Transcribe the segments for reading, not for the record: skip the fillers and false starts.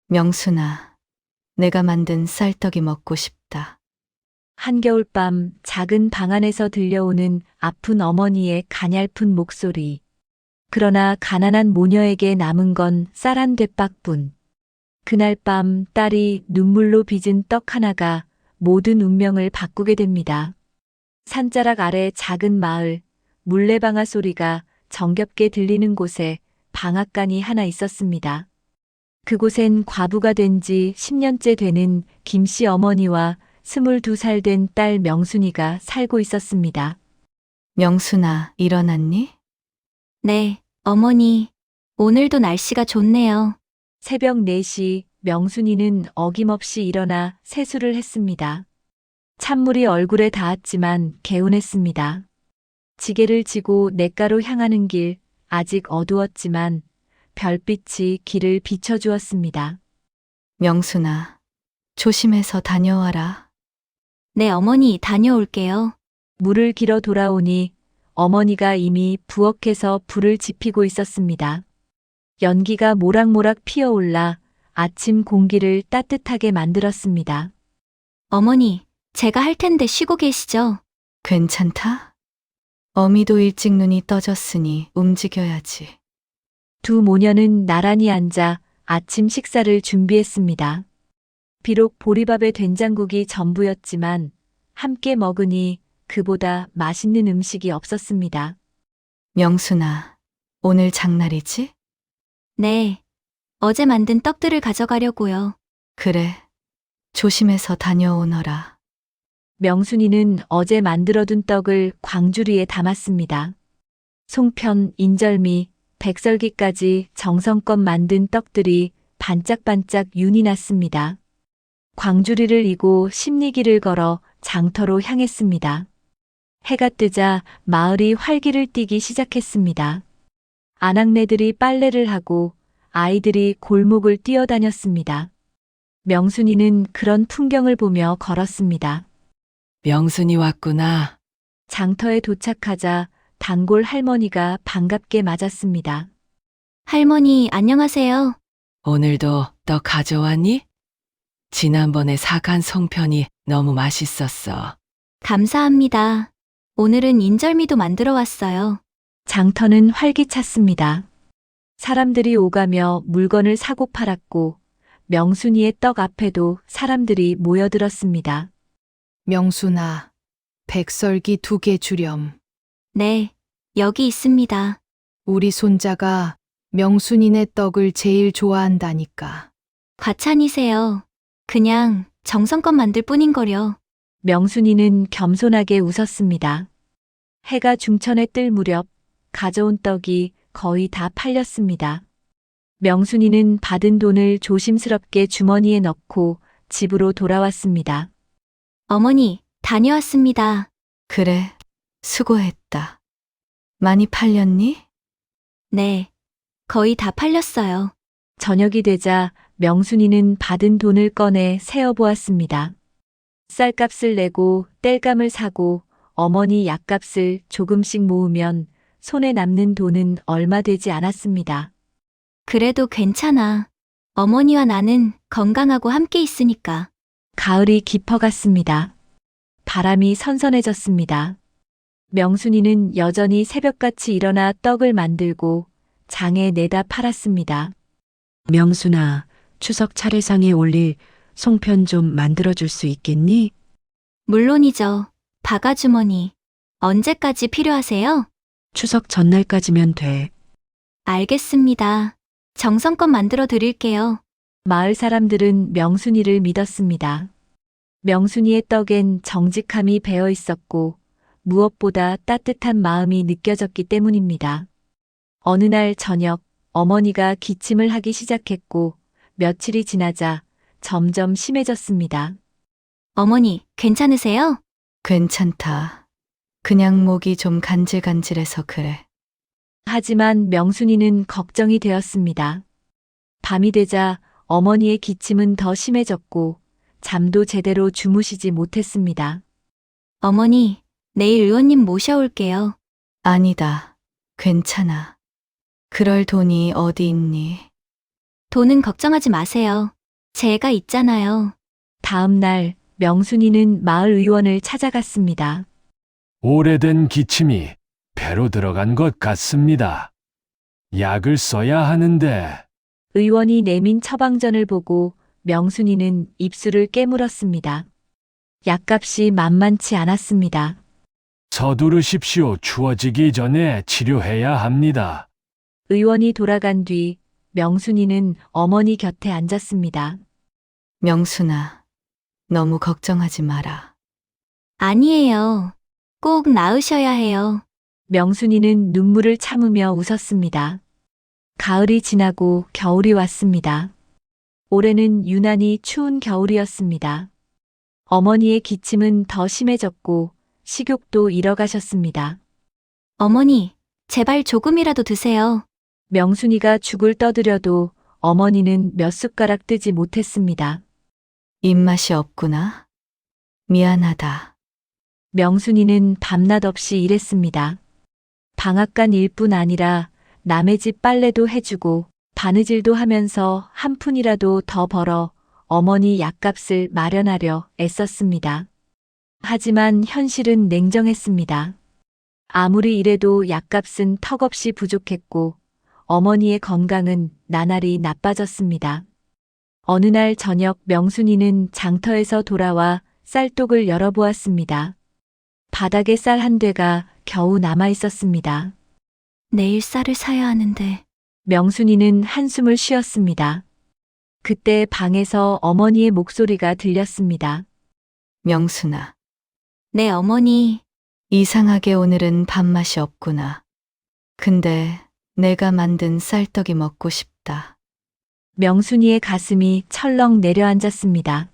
명순아, 내가 만든 쌀떡이 먹고 싶다. 한겨울밤 작은 방 안에서 들려오는 아픈 어머니의 가냘픈 목소리. 그러나 가난한 모녀에게 남은 건 쌀 한 되박뿐. 그날 밤 딸이 눈물로 빚은 떡 하나가 모든 운명을 바꾸게 됩니다. 산자락 아래 작은 마을, 물레방아 소리가 정겹게 들리는 곳에 방앗간이 하나 있었습니다. 그곳엔 과부가 된 지 10년째 되는 김씨 어머니와 22살 된 딸 명순이가 살고 있었습니다. 명순아, 일어났니? 네, 어머니. 오늘도 날씨가 좋네요. 새벽 4시 명순이는 어김없이 일어나 세수를 했습니다. 찬물이 얼굴에 닿았지만 개운했습니다. 지게를 지고 냇가로 향하는 길, 아직 어두웠지만 별빛이 길을 비춰주었습니다. 명순아, 조심해서 다녀와라. 네, 어머니 다녀올게요. 물을 길어 돌아오니 어머니가 이미 부엌에서 불을 지피고 있었습니다. 연기가 모락모락 피어올라 아침 공기를 따뜻하게 만들었습니다. 어머니, 제가 할 텐데 쉬고 계시죠? 괜찮다? 어미도 일찍 눈이 떠졌으니 움직여야지. 두 모녀는 나란히 앉아 아침 식사를 준비했습니다. 비록 보리밥에 된장국이 전부였지만 함께 먹으니 그보다 맛있는 음식이 없었습니다. 명순아, 오늘 장날이지? 네. 어제 만든 떡들을 가져가려고요. 그래. 조심해서 다녀오너라. 명순이는 어제 만들어둔 떡을 광주리에 담았습니다. 송편, 인절미, 백설기까지 정성껏 만든 떡들이 반짝반짝 윤이 났습니다. 광주리를 이고 십리길을 걸어 장터로 향했습니다. 해가 뜨자 마을이 활기를 띠기 시작했습니다. 아낙네들이 빨래를 하고 아이들이 골목을 뛰어다녔습니다. 명순이는 그런 풍경을 보며 걸었습니다. 명순이 왔구나. 장터에 도착하자 단골 할머니가 반갑게 맞았습니다. 할머니, 안녕하세요. 오늘도 떡 가져왔니? 지난번에 사간 송편이 너무 맛있었어. 감사합니다. 오늘은 인절미도 만들어 왔어요. 장터는 활기찼습니다. 사람들이 오가며 물건을 사고 팔았고 명순이의 떡 앞에도 사람들이 모여들었습니다. 명순아, 백설기 2개 주렴. 네, 여기 있습니다. 우리 손자가 명순이네 떡을 제일 좋아한다니까. 과찬이세요. 그냥 정성껏 만들 뿐인걸요. 명순이는 겸손하게 웃었습니다. 해가 중천에 뜰 무렵 가져온 떡이 거의 다 팔렸습니다. 명순이는 받은 돈을 조심스럽게 주머니에 넣고 집으로 돌아왔습니다. 어머니, 다녀왔습니다. 그래, 수고했다. 많이 팔렸니? 네, 거의 다 팔렸어요. 저녁이 되자 명순이는 받은 돈을 꺼내 세어보았습니다. 쌀값을 내고 땔감을 사고 어머니 약값을 조금씩 모으면 손에 남는 돈은 얼마 되지 않았습니다. 그래도 괜찮아. 어머니와 나는 건강하고 함께 있으니까. 가을이 깊어갔습니다. 바람이 선선해졌습니다. 명순이는 여전히 새벽같이 일어나 떡을 만들고 장에 내다 팔았습니다. 명순아, 추석 차례상에 올릴 송편 좀 만들어줄 수 있겠니? 물론이죠. 바가주머니. 언제까지 필요하세요? 추석 전날까지면 돼. 알겠습니다. 정성껏 만들어 드릴게요. 마을 사람들은 명순이를 믿었습니다. 명순이의 떡엔 정직함이 배어 있었고 무엇보다 따뜻한 마음이 느껴졌기 때문입니다. 어느 날 저녁 어머니가 기침을 하기 시작했고 며칠이 지나자 점점 심해졌습니다. 어머니, 괜찮으세요? 괜찮다. 그냥 목이 좀 간질간질해서 그래. 하지만 명순이는 걱정이 되었습니다. 밤이 되자 어머니의 기침은 더 심해졌고 잠도 제대로 주무시지 못했습니다. 어머니, 내일 의원님 모셔올게요. 아니다. 괜찮아. 그럴 돈이 어디 있니? 돈은 걱정하지 마세요. 제가 있잖아요. 다음 날 명순이는 마을 의원을 찾아갔습니다. 오래된 기침이 배로 들어간 것 같습니다. 약을 써야 하는데. 의원이 내민 처방전을 보고 명순이는 입술을 깨물었습니다. 약값이 만만치 않았습니다. 서두르십시오. 추워지기 전에 치료해야 합니다. 의원이 돌아간 뒤 명순이는 어머니 곁에 앉았습니다. 명순아, 너무 걱정하지 마라. 아니에요. 꼭 나으셔야 해요. 명순이는 눈물을 참으며 웃었습니다. 가을이 지나고 겨울이 왔습니다. 올해는 유난히 추운 겨울이었습니다. 어머니의 기침은 더 심해졌고 식욕도 잃어가셨습니다. 어머니, 제발 조금이라도 드세요. 명순이가 죽을 떠들여도 어머니는 몇 숟가락 뜨지 못했습니다. 입맛이 없구나. 미안하다. 명순이는 밤낮 없이 일했습니다. 방앗간 일뿐 아니라 남의 집 빨래도 해주고 바느질도 하면서 한 푼이라도 더 벌어 어머니 약값을 마련하려 애썼습니다. 하지만 현실은 냉정했습니다. 아무리 일해도 약값은 턱없이 부족했고 어머니의 건강은 나날이 나빠졌습니다. 어느 날 저녁 명순이는 장터에서 돌아와 쌀독을 열어보았습니다. 바닥에 쌀 한 되가 겨우 남아 있었습니다. 내일 쌀을 사야 하는데. 명순이는 한숨을 쉬었습니다. 그때 방에서 어머니의 목소리가 들렸습니다. 명순아, 네, 어머니. 이상하게 오늘은 밥맛이 없구나. 근데 내가 만든 쌀떡이 먹고 싶다. 명순이의 가슴이 철렁 내려앉았습니다.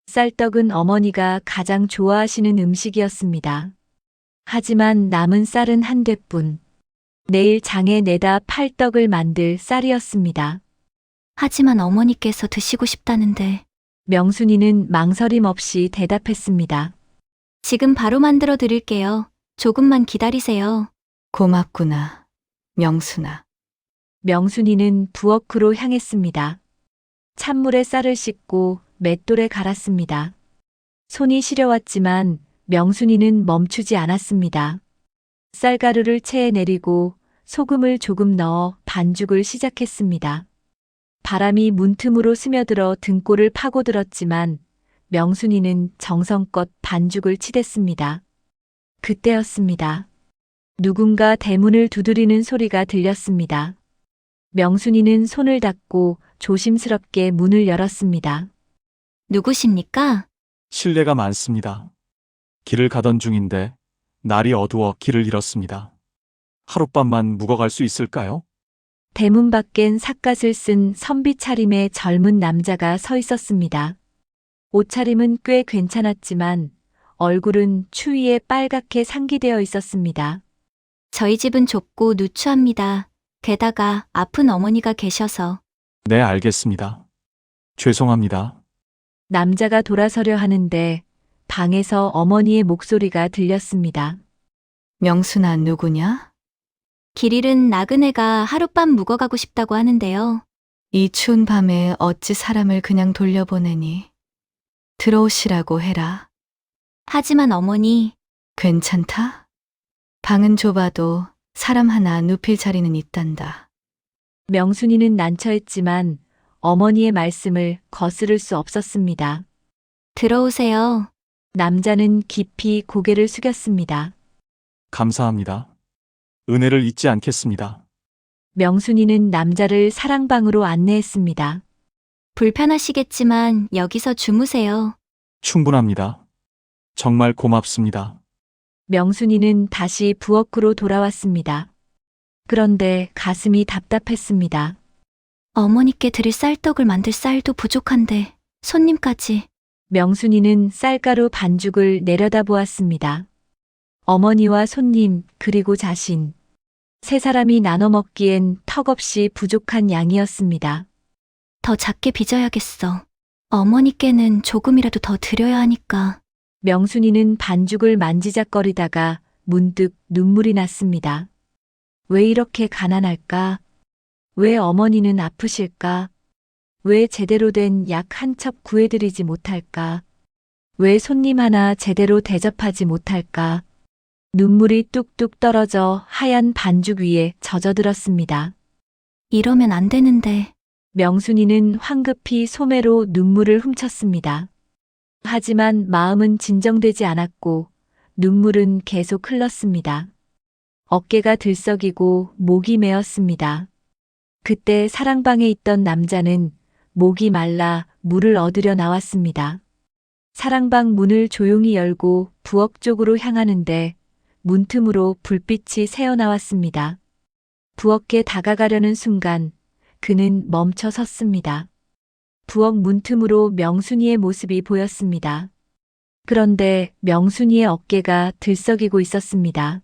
쌀떡은 어머니가 가장 좋아하시는 음식이었습니다. 하지만 남은 쌀은 한 되뿐. 내일 장에 내다 팔 떡을 만들 쌀이었습니다. 하지만 어머니께서 드시고 싶다는데. 명순이는 망설임 없이 대답했습니다. 지금 바로 만들어 드릴게요. 조금만 기다리세요. 고맙구나, 명순아. 명순이는 부엌으로 향했습니다. 찬물에 쌀을 씻고 맷돌에 갈았습니다. 손이 시려왔지만 명순이는 멈추지 않았습니다. 쌀가루를 체에 내리고 소금을 조금 넣어 반죽을 시작했습니다. 바람이 문틈으로 스며들어 등골을 파고들었지만 명순이는 정성껏 반죽을 치댔습니다. 그때였습니다. 누군가 대문을 두드리는 소리가 들렸습니다. 명순이는 손을 닦고 조심스럽게 문을 열었습니다. 누구십니까? 실례가 많습니다. 길을 가던 중인데 날이 어두워 길을 잃었습니다. 하룻밤만 묵어갈 수 있을까요? 대문 밖엔 삿갓을 쓴 선비 차림의 젊은 남자가 서 있었습니다. 옷차림은 꽤 괜찮았지만 얼굴은 추위에 빨갛게 상기되어 있었습니다. 저희 집은 좁고 누추합니다. 게다가 아픈 어머니가 계셔서. 네, 알겠습니다. 죄송합니다. 남자가 돌아서려 하는데 방에서 어머니의 목소리가 들렸습니다. 명순아, 누구냐? 길 잃은 나그네가 하룻밤 묵어가고 싶다고 하는데요. 이 추운 밤에 어찌 사람을 그냥 돌려보내니? 들어오시라고 해라. 하지만 어머니, 괜찮다? 방은 좁아도 사람 하나 눕힐 자리는 있단다. 명순이는 난처했지만 어머니의 말씀을 거스를 수 없었습니다. 들어오세요. 남자는 깊이 고개를 숙였습니다. 감사합니다. 은혜를 잊지 않겠습니다. 명순이는 남자를 사랑방으로 안내했습니다. 불편하시겠지만 여기서 주무세요. 충분합니다. 정말 고맙습니다. 명순이는 다시 부엌으로 돌아왔습니다. 그런데 가슴이 답답했습니다. 어머니께 드릴 쌀떡을 만들 쌀도 부족한데 손님까지. 명순이는 쌀가루 반죽을 내려다보았습니다. 어머니와 손님 그리고 자신. 세 사람이 나눠 먹기엔 턱없이 부족한 양이었습니다. 더 작게 빚어야겠어. 어머니께는 조금이라도 더 드려야 하니까. 명순이는 반죽을 만지작거리다가 문득 눈물이 났습니다. 왜 이렇게 가난할까? 왜 어머니는 아프실까? 왜 제대로 된 약 한 첩 구해드리지 못할까? 왜 손님 하나 제대로 대접하지 못할까? 눈물이 뚝뚝 떨어져 하얀 반죽 위에 젖어들었습니다. 이러면 안 되는데. 명순이는 황급히 소매로 눈물을 훔쳤습니다. 하지만 마음은 진정되지 않았고 눈물은 계속 흘렀습니다. 어깨가 들썩이고 목이 메었습니다. 그때 사랑방에 있던 남자는 목이 말라 물을 얻으려 나왔습니다. 사랑방 문을 조용히 열고 부엌 쪽으로 향하는데 문틈으로 불빛이 새어나왔습니다. 부엌에 다가가려는 순간 그는 멈춰 섰습니다. 부엌 문틈으로 명순이의 모습이 보였습니다. 그런데 명순이의 어깨가 들썩이고 있었습니다.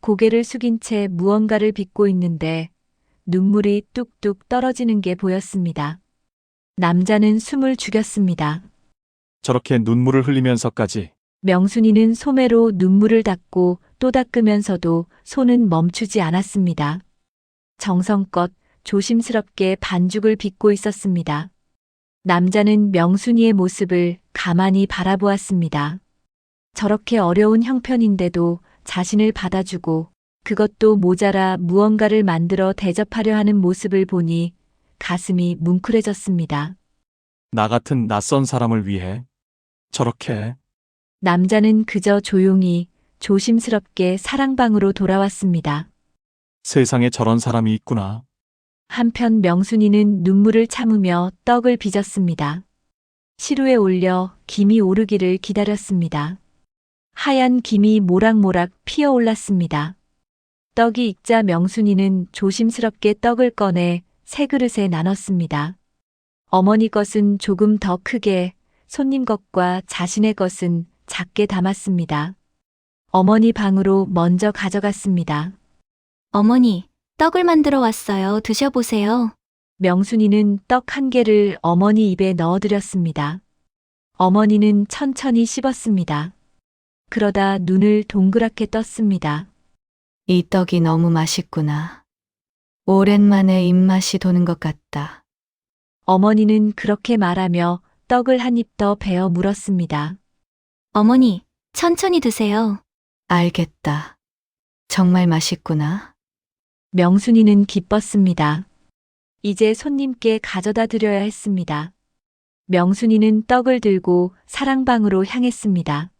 고개를 숙인 채 무언가를 빚고 있는데 눈물이 뚝뚝 떨어지는 게 보였습니다. 남자는 숨을 죽였습니다. 저렇게 눈물을 흘리면서까지 명순이는 소매로 눈물을 닦고 또 닦으면서도 손은 멈추지 않았습니다. 정성껏 조심스럽게 반죽을 빚고 있었습니다. 남자는 명순이의 모습을 가만히 바라보았습니다. 저렇게 어려운 형편인데도 자신을 받아주고 그것도 모자라 무언가를 만들어 대접하려 하는 모습을 보니 가슴이 뭉클해졌습니다. 나 같은 낯선 사람을 위해 저렇게 남자는 그저 조용히 조심스럽게 사랑방으로 돌아왔습니다. 세상에 저런 사람이 있구나. 한편 명순이는 눈물을 참으며 떡을 빚었습니다. 시루에 올려 김이 오르기를 기다렸습니다. 하얀 김이 모락모락 피어올랐습니다. 떡이 익자 명순이는 조심스럽게 떡을 꺼내 새 그릇에 나눴습니다. 어머니 것은 조금 더 크게, 손님 것과 자신의 것은 작게 담았습니다. 어머니 방으로 먼저 가져갔습니다. 어머니, 떡을 만들어 왔어요. 드셔보세요. 명순이는 떡 한 개를 어머니 입에 넣어드렸습니다. 어머니는 천천히 씹었습니다. 그러다 눈을 동그랗게 떴습니다. 이 떡이 너무 맛있구나. 오랜만에 입맛이 도는 것 같다. 어머니는 그렇게 말하며 떡을 한 입 더 베어 물었습니다. 어머니, 천천히 드세요. 알겠다. 정말 맛있구나. 명순이는 기뻤습니다. 이제 손님께 가져다 드려야 했습니다. 명순이는 떡을 들고 사랑방으로 향했습니다.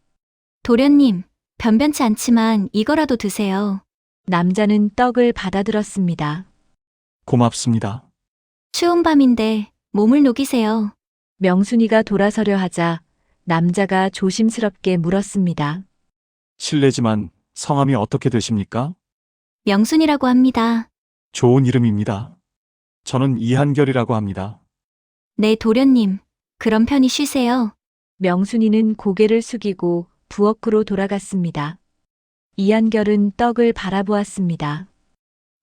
도련님, 변변치 않지만 이거라도 드세요. 남자는 떡을 받아들었습니다. 고맙습니다. 추운 밤인데 몸을 녹이세요. 명순이가 돌아서려 하자 남자가 조심스럽게 물었습니다. 실례지만 성함이 어떻게 되십니까? 명순이라고 합니다. 좋은 이름입니다. 저는 이한결이라고 합니다. 네, 도련님. 그럼 편히 쉬세요. 명순이는 고개를 숙이고 부엌으로 돌아갔습니다. 이한결은 떡을 바라보았습니다.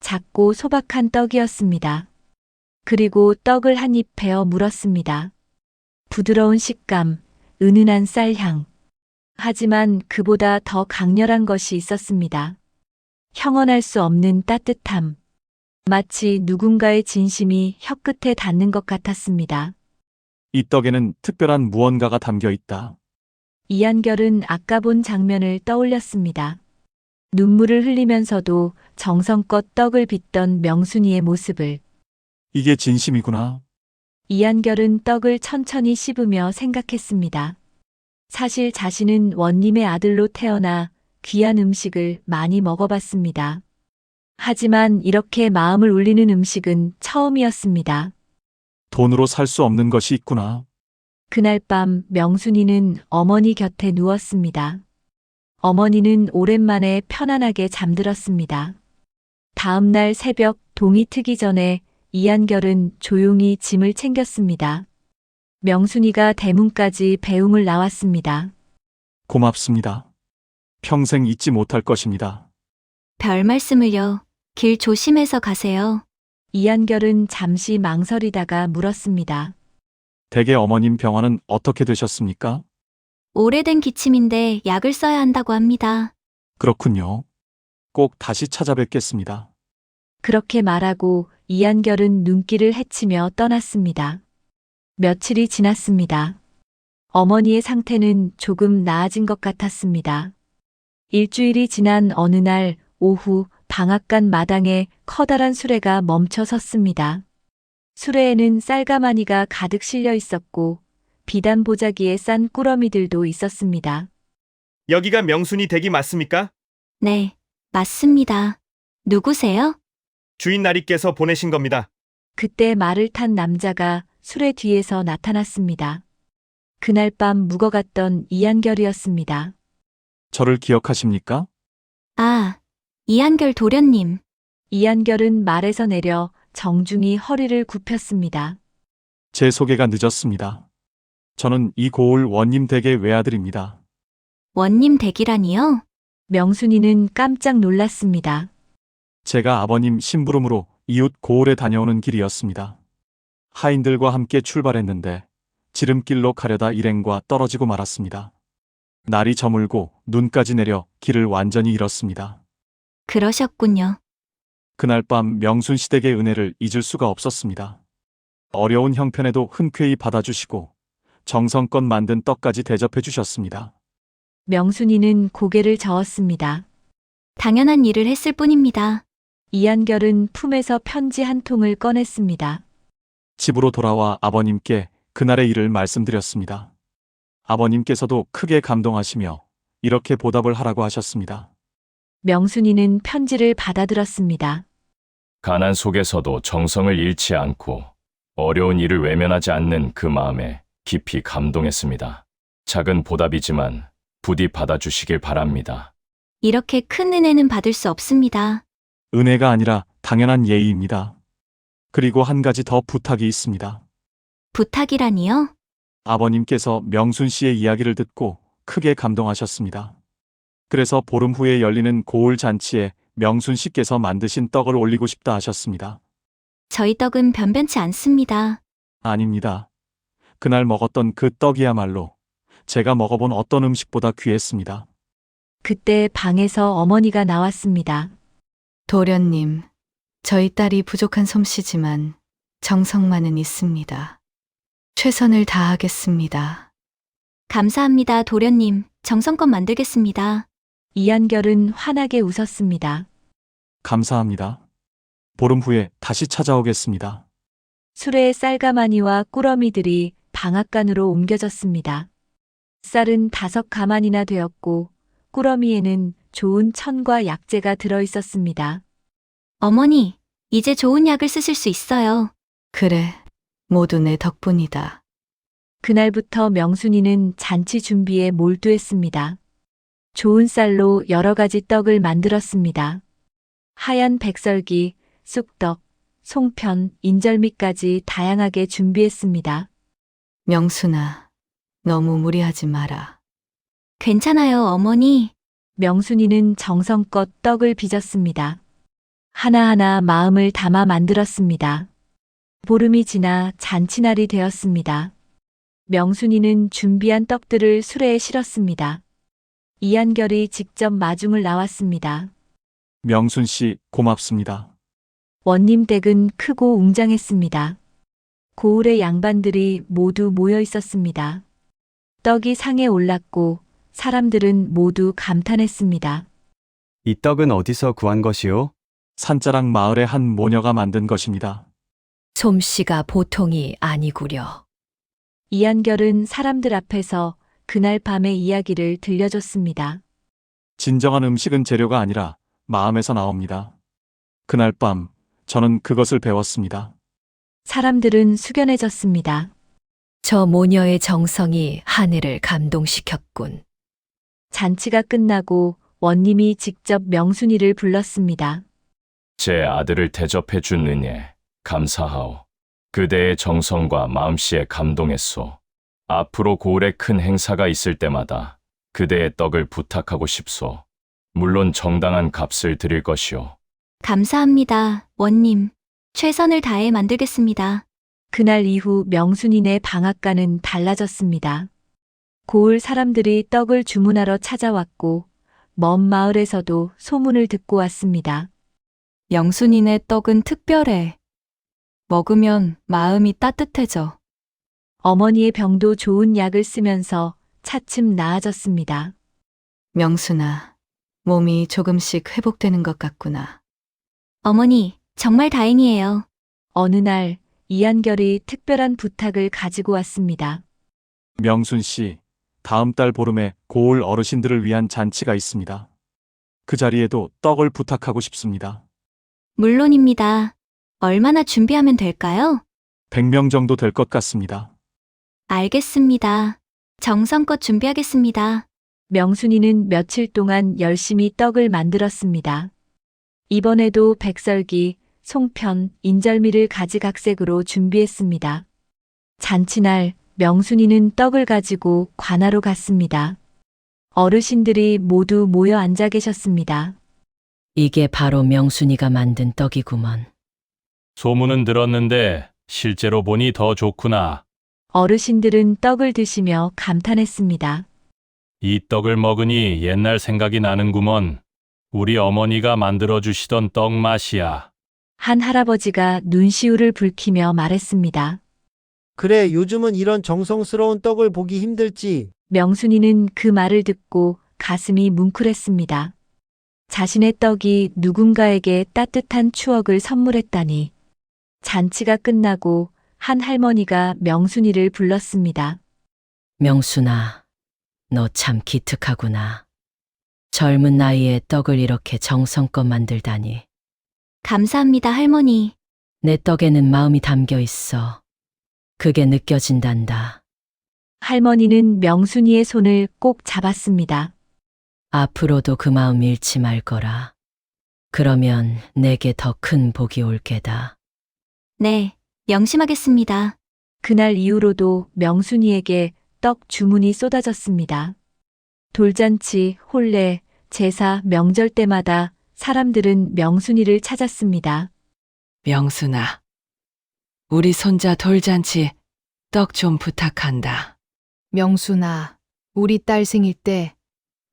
작고 소박한 떡이었습니다. 그리고 떡을 한 입 베어 물었습니다. 부드러운 식감, 은은한 쌀향. 하지만 그보다 더 강렬한 것이 있었습니다. 형언할 수 없는 따뜻함. 마치 누군가의 진심이 혀끝에 닿는 것 같았습니다. 이 떡에는 특별한 무언가가 담겨 있다. 이한결은 아까 본 장면을 떠올렸습니다. 눈물을 흘리면서도 정성껏 떡을 빚던 명순이의 모습을. 이게 진심이구나. 이한결은 떡을 천천히 씹으며 생각했습니다. 사실 자신은 원님의 아들로 태어나 귀한 음식을 많이 먹어봤습니다. 하지만 이렇게 마음을 울리는 음식은 처음이었습니다. 돈으로 살 수 없는 것이 있구나. 그날 밤 명순이는 어머니 곁에 누웠습니다. 어머니는 오랜만에 편안하게 잠들었습니다. 다음 날 새벽 동이 트기 전에 이한결은 조용히 짐을 챙겼습니다. 명순이가 대문까지 배웅을 나왔습니다. 고맙습니다. 평생 잊지 못할 것입니다. 별 말씀을요. 길 조심해서 가세요. 이한결은 잠시 망설이다가 물었습니다. 댁의 어머님 병환은 어떻게 되셨습니까? 오래된 기침인데 약을 써야 한다고 합니다. 그렇군요. 꼭 다시 찾아뵙겠습니다. 그렇게 말하고 이한결은 눈길을 헤치며 떠났습니다. 며칠이 지났습니다. 어머니의 상태는 조금 나아진 것 같았습니다. 일주일이 지난 어느 날 오후 방앗간 마당에 커다란 수레가 멈춰 섰습니다. 수레에는 쌀가마니가 가득 실려 있었고 비단 보자기에 싼 꾸러미들도 있었습니다. 여기가 명순이 댁이 맞습니까? 네, 맞습니다. 누구세요? 주인 나리께서 보내신 겁니다. 그때 말을 탄 남자가 수레 뒤에서 나타났습니다. 그날 밤 묵어갔던 이한결이었습니다. 저를 기억하십니까? 아, 이한결 도련님. 이한결은 말에서 내려 정중히 허리를 굽혔습니다. 제 소개가 늦었습니다. 저는 이 고을 원님 댁의 외아들입니다. 원님 댁이라니요? 명순이는 깜짝 놀랐습니다. 제가 아버님 심부름으로 이웃 고을에 다녀오는 길이었습니다. 하인들과 함께 출발했는데 지름길로 가려다 일행과 떨어지고 말았습니다. 날이 저물고 눈까지 내려 길을 완전히 잃었습니다. 그러셨군요. 그날 밤 명순 씨 댁의 은혜를 잊을 수가 없었습니다. 어려운 형편에도 흔쾌히 받아주시고 정성껏 만든 떡까지 대접해 주셨습니다. 명순이는 고개를 저었습니다. 당연한 일을 했을 뿐입니다. 이한결은 품에서 편지 한 통을 꺼냈습니다. 집으로 돌아와 아버님께 그날의 일을 말씀드렸습니다. 아버님께서도 크게 감동하시며 이렇게 보답을 하라고 하셨습니다. 명순이는 편지를 받아들었습니다. 가난 속에서도 정성을 잃지 않고 어려운 일을 외면하지 않는 그 마음에 깊이 감동했습니다. 작은 보답이지만 부디 받아주시길 바랍니다. 이렇게 큰 은혜는 받을 수 없습니다. 은혜가 아니라 당연한 예의입니다. 그리고 한 가지 더 부탁이 있습니다. 부탁이라니요? 아버님께서 명순 씨의 이야기를 듣고 크게 감동하셨습니다. 그래서 보름 후에 열리는 고을 잔치에 명순 씨께서 만드신 떡을 올리고 싶다 하셨습니다. 저희 떡은 변변치 않습니다. 아닙니다. 그날 먹었던 그 떡이야말로 제가 먹어본 어떤 음식보다 귀했습니다. 그때 방에서 어머니가 나왔습니다. 도련님, 저희 딸이 부족한 솜씨지만 정성만은 있습니다. 최선을 다하겠습니다. 감사합니다, 도련님. 정성껏 만들겠습니다. 이한결은 환하게 웃었습니다. 감사합니다. 보름 후에 다시 찾아오겠습니다. 수레의 쌀가마니와 꾸러미들이 방앗간으로 옮겨졌습니다. 쌀은 5가만이나 되었고 꾸러미에는 좋은 천과 약재가 들어 있었습니다. 어머니, 이제 좋은 약을 쓰실 수 있어요. 그래, 모두 내 덕분이다. 그날부터 명순이는 잔치 준비에 몰두했습니다. 좋은 쌀로 여러 가지 떡을 만들었습니다. 하얀 백설기, 쑥떡, 송편, 인절미까지 다양하게 준비했습니다. 명순아, 너무 무리하지 마라. 괜찮아요, 어머니. 명순이는 정성껏 떡을 빚었습니다. 하나하나 마음을 담아 만들었습니다. 보름이 지나 잔치날이 되었습니다. 명순이는 준비한 떡들을 수레에 실었습니다. 이한결이 직접 마중을 나왔습니다. 명순 씨 고맙습니다. 원님 댁은 크고 웅장했습니다. 고을의 양반들이 모두 모여 있었습니다. 떡이 상에 올랐고 사람들은 모두 감탄했습니다. 이 떡은 어디서 구한 것이오? 산자락 마을의 한 모녀가 만든 것입니다. 솜씨가 보통이 아니구려. 이한결은 사람들 앞에서 그날 밤의 이야기를 들려줬습니다. 진정한 음식은 재료가 아니라 마음에서 나옵니다. 그날 밤 저는 그것을 배웠습니다. 사람들은 숙연해졌습니다. 저 모녀의 정성이 하늘을 감동시켰군. 잔치가 끝나고 원님이 직접 명순이를 불렀습니다. 제 아들을 대접해 준 은혜 감사하오. 그대의 정성과 마음씨에 감동했소. 앞으로 고을에 큰 행사가 있을 때마다 그대의 떡을 부탁하고 싶소. 물론 정당한 값을 드릴 것이오. 감사합니다, 원님. 최선을 다해 만들겠습니다. 그날 이후 명순이네 방앗간은 달라졌습니다. 고을 사람들이 떡을 주문하러 찾아왔고 먼 마을에서도 소문을 듣고 왔습니다. 영순이네 떡은 특별해. 먹으면 마음이 따뜻해져. 어머니의 병도 좋은 약을 쓰면서 차츰 나아졌습니다. 명순아, 몸이 조금씩 회복되는 것 같구나. 어머니, 정말 다행이에요. 어느 날 이한결이 특별한 부탁을 가지고 왔습니다. 명순 씨, 다음 달 보름에 고을 어르신들을 위한 잔치가 있습니다. 그 자리에도 떡을 부탁하고 싶습니다. 물론입니다. 얼마나 준비하면 될까요? 100명 정도 될 것 같습니다. 알겠습니다. 정성껏 준비하겠습니다. 명순이는 며칠 동안 열심히 떡을 만들었습니다. 이번에도 백설기, 송편, 인절미를 가지각색으로 준비했습니다. 잔치날 명순이는 떡을 가지고 관아로 갔습니다. 어르신들이 모두 모여 앉아 계셨습니다. 이게 바로 명순이가 만든 떡이구먼. 소문은 들었는데 실제로 보니 더 좋구나. 어르신들은 떡을 드시며 감탄했습니다. 이 떡을 먹으니 옛날 생각이 나는구먼. 우리 어머니가 만들어주시던 떡 맛이야. 한 할아버지가 눈시울을 붉히며 말했습니다. 그래, 요즘은 이런 정성스러운 떡을 보기 힘들지. 명순이는 그 말을 듣고 가슴이 뭉클했습니다. 자신의 떡이 누군가에게 따뜻한 추억을 선물했다니. 잔치가 끝나고 한 할머니가 명순이를 불렀습니다. 명순아, 너 참 기특하구나. 젊은 나이에 떡을 이렇게 정성껏 만들다니. 감사합니다, 할머니. 내 떡에는 마음이 담겨 있어. 그게 느껴진단다. 할머니는 명순이의 손을 꼭 잡았습니다. 앞으로도 그 마음 잃지 말 거라. 그러면 내게 더 큰 복이 올 게다. 네, 명심하겠습니다. 그날 이후로도 명순이에게 떡 주문이 쏟아졌습니다. 돌잔치, 혼례, 제사, 명절 때마다 사람들은 명순이를 찾았습니다. 명순아, 우리 손자 돌잔치 떡 좀 부탁한다. 명순아, 우리 딸 생일 때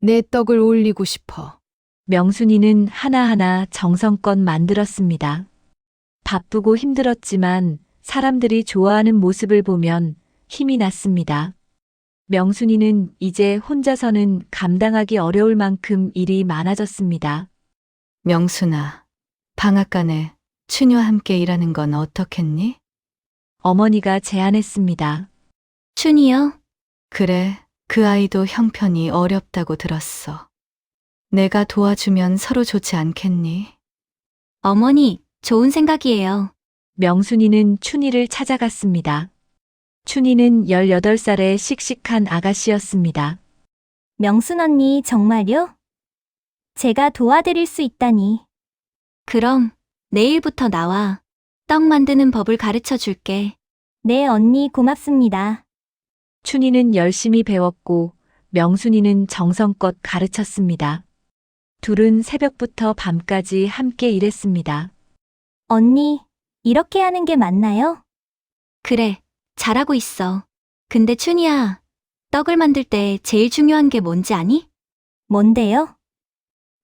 내 떡을 올리고 싶어. 명순이는 하나하나 정성껏 만들었습니다. 바쁘고 힘들었지만 사람들이 좋아하는 모습을 보면 힘이 났습니다. 명순이는 이제 혼자서는 감당하기 어려울 만큼 일이 많아졌습니다. 명순아, 방앗간에 추녀와 함께 일하는 건 어떻겠니? 어머니가 제안했습니다. 춘이요? 그래, 그 아이도 형편이 어렵다고 들었어. 내가 도와주면 서로 좋지 않겠니? 어머니, 좋은 생각이에요. 명순이는 춘이를 찾아갔습니다. 춘이는 18살의 씩씩한 아가씨였습니다. 명순 언니, 정말요? 제가 도와드릴 수 있다니. 그럼 내일부터 나와. 떡 만드는 법을 가르쳐 줄게. 네, 언니, 고맙습니다. 춘이는 열심히 배웠고 명순이는 정성껏 가르쳤습니다. 둘은 새벽부터 밤까지 함께 일했습니다. 언니, 이렇게 하는 게 맞나요? 그래, 잘하고 있어. 근데 춘이야, 떡을 만들 때 제일 중요한 게 뭔지 아니? 뭔데요?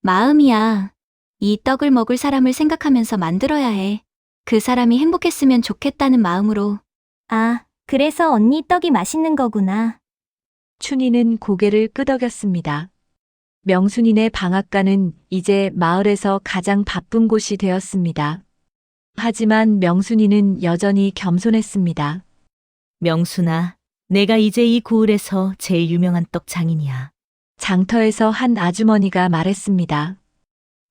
마음이야. 이 떡을 먹을 사람을 생각하면서 만들어야 해. 그 사람이 행복했으면 좋겠다는 마음으로. 아, 그래서 언니 떡이 맛있는 거구나. 춘이는 고개를 끄덕였습니다. 명순이네 방앗간은 이제 마을에서 가장 바쁜 곳이 되었습니다. 하지만 명순이는 여전히 겸손했습니다. 명순아, 내가 이제 이 고을에서 제일 유명한 떡 장인이야. 장터에서 한 아주머니가 말했습니다.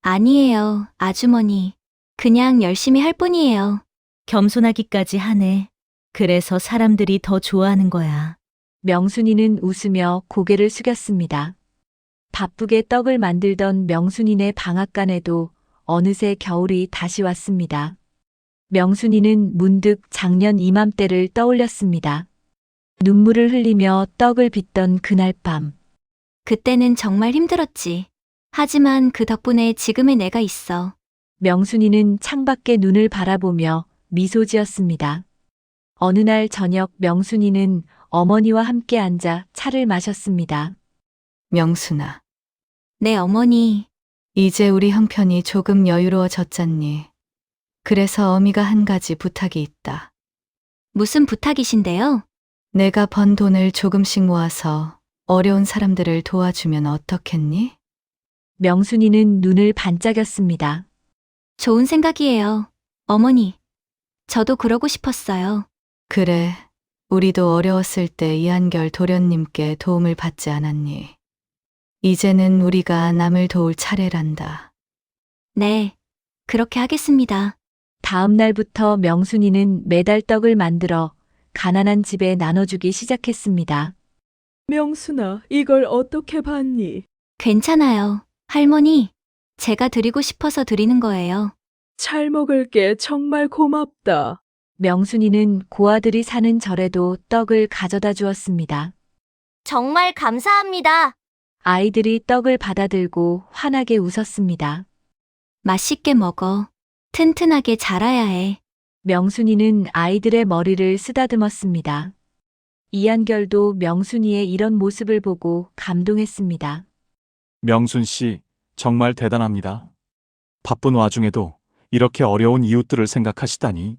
아니에요, 아주머니. 그냥 열심히 할 뿐이에요. 겸손하기까지 하네. 그래서 사람들이 더 좋아하는 거야. 명순이는 웃으며 고개를 숙였습니다. 바쁘게 떡을 만들던 명순이네 방앗간에도 어느새 겨울이 다시 왔습니다. 명순이는 문득 작년 이맘때를 떠올렸습니다. 눈물을 흘리며 떡을 빚던 그날 밤. 그때는 정말 힘들었지. 하지만 그 덕분에 지금의 내가 있어. 명순이는 창밖에 눈을 바라보며 미소 지었습니다. 어느 날 저녁 명순이는 어머니와 함께 앉아 차를 마셨습니다. 명순아, 네, 어머니. 이제 우리 형편이 조금 여유로워졌잖니. 그래서 어미가 한 가지 부탁이 있다. 무슨 부탁이신데요? 내가 번 돈을 조금씩 모아서 어려운 사람들을 도와주면 어떻겠니? 명순이는 눈을 반짝였습니다. 좋은 생각이에요. 어머니, 저도 그러고 싶었어요. 그래, 우리도 어려웠을 때 이한결 도련님께 도움을 받지 않았니? 이제는 우리가 남을 도울 차례란다. 네, 그렇게 하겠습니다. 다음 날부터 명순이는 매달 떡을 만들어 가난한 집에 나눠주기 시작했습니다. 명순아, 이걸 어떻게 봤니? 괜찮아요. 할머니, 제가 드리고 싶어서 드리는 거예요. 잘 먹을게. 정말 고맙다. 명순이는 고아들이 사는 절에도 떡을 가져다 주었습니다. 정말 감사합니다. 아이들이 떡을 받아들고 환하게 웃었습니다. 맛있게 먹어. 튼튼하게 자라야 해. 명순이는 아이들의 머리를 쓰다듬었습니다. 이한결도 명순이의 이런 모습을 보고 감동했습니다. 명순 씨, 정말 대단합니다. 바쁜 와중에도 이렇게 어려운 이웃들을 생각하시다니.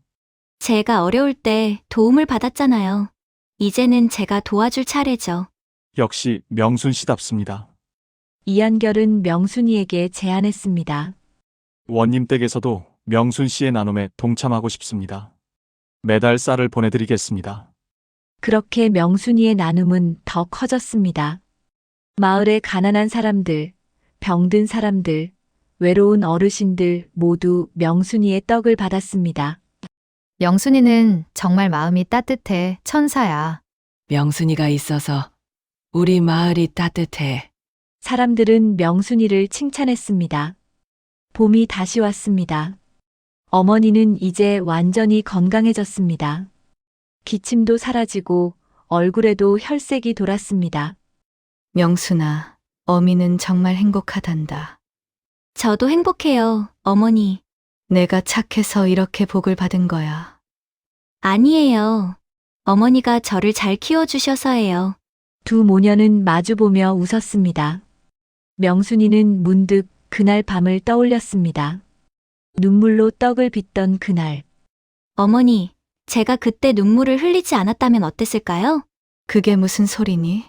제가 어려울 때 도움을 받았잖아요. 이제는 제가 도와줄 차례죠. 역시 명순 씨답습니다. 이한결은 명순이에게 제안했습니다. 원님 댁에서도 명순 씨의 나눔에 동참하고 싶습니다. 매달 쌀을 보내드리겠습니다. 그렇게 명순이의 나눔은 더 커졌습니다. 마을의 가난한 사람들, 병든 사람들, 외로운 어르신들 모두 명순이의 떡을 받았습니다. 명순이는 정말 마음이 따뜻해. 천사야. 명순이가 있어서 우리 마을이 따뜻해. 사람들은 명순이를 칭찬했습니다. 봄이 다시 왔습니다. 어머니는 이제 완전히 건강해졌습니다. 기침도 사라지고 얼굴에도 혈색이 돌았습니다. 명순아, 어미는 정말 행복하단다. 저도 행복해요, 어머니. 내가 착해서 이렇게 복을 받은 거야. 아니에요. 어머니가 저를 잘 키워주셔서예요. 두 모녀는 마주보며 웃었습니다. 명순이는 문득 그날 밤을 떠올렸습니다. 눈물로 떡을 빚던 그날. 어머니, 제가 그때 눈물을 흘리지 않았다면 어땠을까요? 그게 무슨 소리니?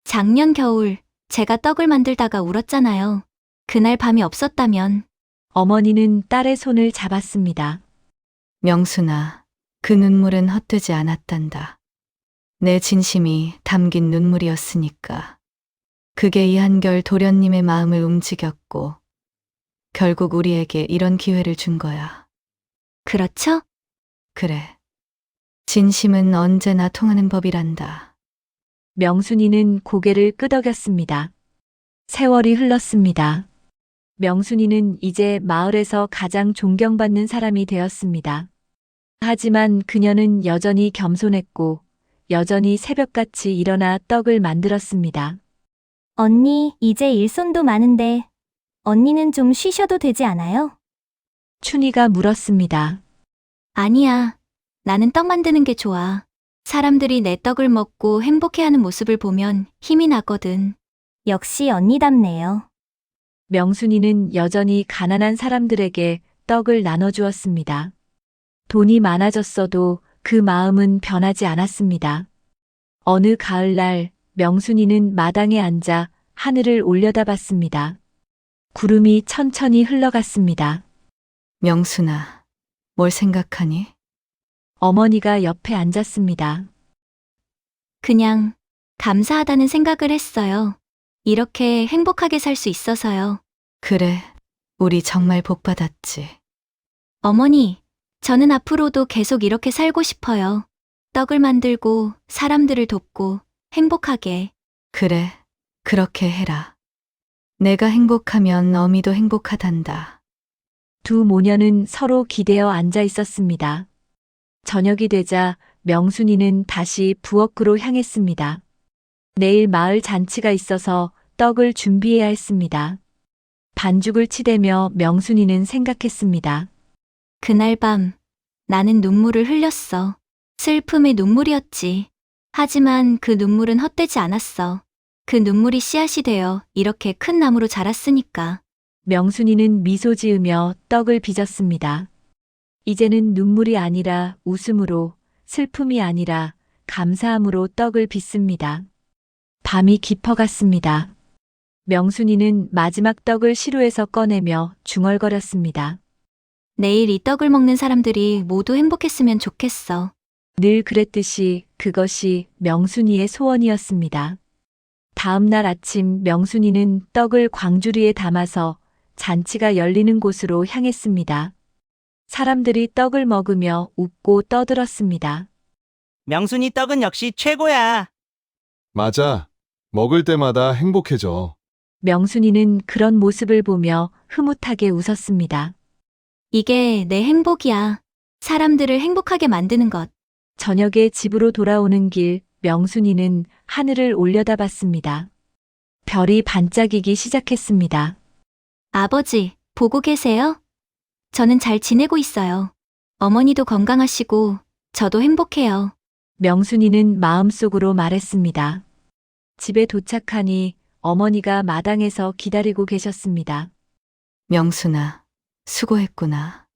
작년 겨울 제가 떡을 만들다가 울었잖아요. 그날 밤이 없었다면. 어머니는 딸의 손을 잡았습니다. 명순아, 그 눈물은 헛되지 않았단다. 내 진심이 담긴 눈물이었으니까. 그게 이한결 도련님의 마음을 움직였고 결국 우리에게 이런 기회를 준 거야. 그렇죠? 그래. 진심은 언제나 통하는 법이란다. 명순이는 고개를 끄덕였습니다. 세월이 흘렀습니다. 명순이는 이제 마을에서 가장 존경받는 사람이 되었습니다. 하지만 그녀는 여전히 겸손했고 여전히 새벽같이 일어나 떡을 만들었습니다. 언니, 이제 일손도 많은데 언니는 좀 쉬셔도 되지 않아요? 춘희가 물었습니다. 아니야. 나는 떡 만드는 게 좋아. 사람들이 내 떡을 먹고 행복해하는 모습을 보면 힘이 나거든. 역시 언니답네요. 명순이는 여전히 가난한 사람들에게 떡을 나눠주었습니다. 돈이 많아졌어도 그 마음은 변하지 않았습니다. 어느 가을날 명순이는 마당에 앉아 하늘을 올려다봤습니다. 구름이 천천히 흘러갔습니다. 명순아, 뭘 생각하니? 어머니가 옆에 앉았습니다. 그냥 감사하다는 생각을 했어요. 이렇게 행복하게 살 수 있어서요. 그래, 우리 정말 복받았지. 어머니, 저는 앞으로도 계속 이렇게 살고 싶어요. 떡을 만들고 사람들을 돕고 행복하게. 그래, 그렇게 해라. 내가 행복하면 어미도 행복하단다. 두 모녀는 서로 기대어 앉아 있었습니다. 저녁이 되자 명순이는 다시 부엌으로 향했습니다. 내일 마을 잔치가 있어서 떡을 준비해야 했습니다. 반죽을 치대며 명순이는 생각했습니다. 그날 밤 나는 눈물을 흘렸어. 슬픔의 눈물이었지. 하지만 그 눈물은 헛되지 않았어. 그 눈물이 씨앗이 되어 이렇게 큰 나무로 자랐으니까. 명순이는 미소 지으며 떡을 빚었습니다. 이제는 눈물이 아니라 웃음으로, 슬픔이 아니라 감사함으로 떡을 빚습니다. 밤이 깊어갔습니다. 명순이는 마지막 떡을 시루에서 꺼내며 중얼거렸습니다. 내일 이 떡을 먹는 사람들이 모두 행복했으면 좋겠어. 늘 그랬듯이 그것이 명순이의 소원이었습니다. 다음 날 아침 명순이는 떡을 광주리에 담아서 잔치가 열리는 곳으로 향했습니다. 사람들이 떡을 먹으며 웃고 떠들었습니다. 명순이 떡은 역시 최고야. 맞아. 먹을 때마다 행복해져. 명순이는 그런 모습을 보며 흐뭇하게 웃었습니다. 이게 내 행복이야. 사람들을 행복하게 만드는 것. 저녁에 집으로 돌아오는 길 명순이는 하늘을 올려다봤습니다. 별이 반짝이기 시작했습니다. 아버지, 보고 계세요? 저는 잘 지내고 있어요. 어머니도 건강하시고 저도 행복해요. 명순이는 마음속으로 말했습니다. 집에 도착하니 어머니가 마당에서 기다리고 계셨습니다. 명순아, 수고했구나.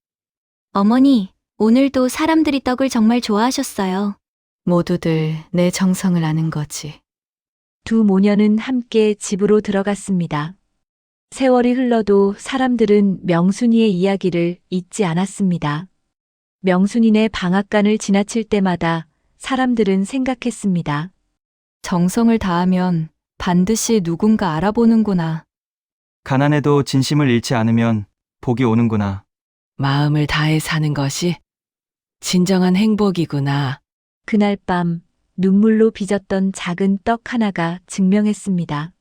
어머니, 오늘도 사람들이 떡을 정말 좋아하셨어요. 모두들 내 정성을 아는 거지. 두 모녀는 함께 집으로 들어갔습니다. 세월이 흘러도 사람들은 명순이의 이야기를 잊지 않았습니다. 명순이네 방앗간을 지나칠 때마다 사람들은 생각했습니다. 정성을 다하면 반드시 누군가 알아보는구나. 가난해도 진심을 잃지 않으면 복이 오는구나. 마음을 다해 사는 것이 진정한 행복이구나. 그날 밤 눈물로 빚었던 작은 떡 하나가 증명했습니다.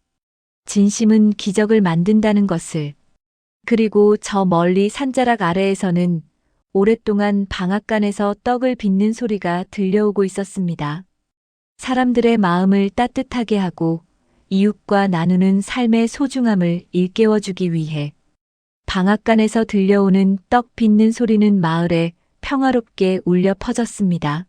진심은 기적을 만든다는 것을. 그리고 저 멀리 산자락 아래에서는 오랫동안 방앗간에서 떡을 빚는 소리가 들려오고 있었습니다. 사람들의 마음을 따뜻하게 하고 이웃과 나누는 삶의 소중함을 일깨워주기 위해 방앗간에서 들려오는 떡 빚는 소리는 마을에 평화롭게 울려 퍼졌습니다.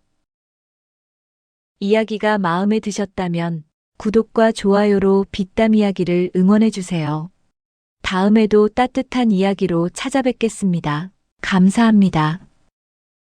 이야기가 마음에 드셨다면 구독과 좋아요로 빚담 이야기를 응원해주세요. 다음에도 따뜻한 이야기로 찾아뵙겠습니다. 감사합니다.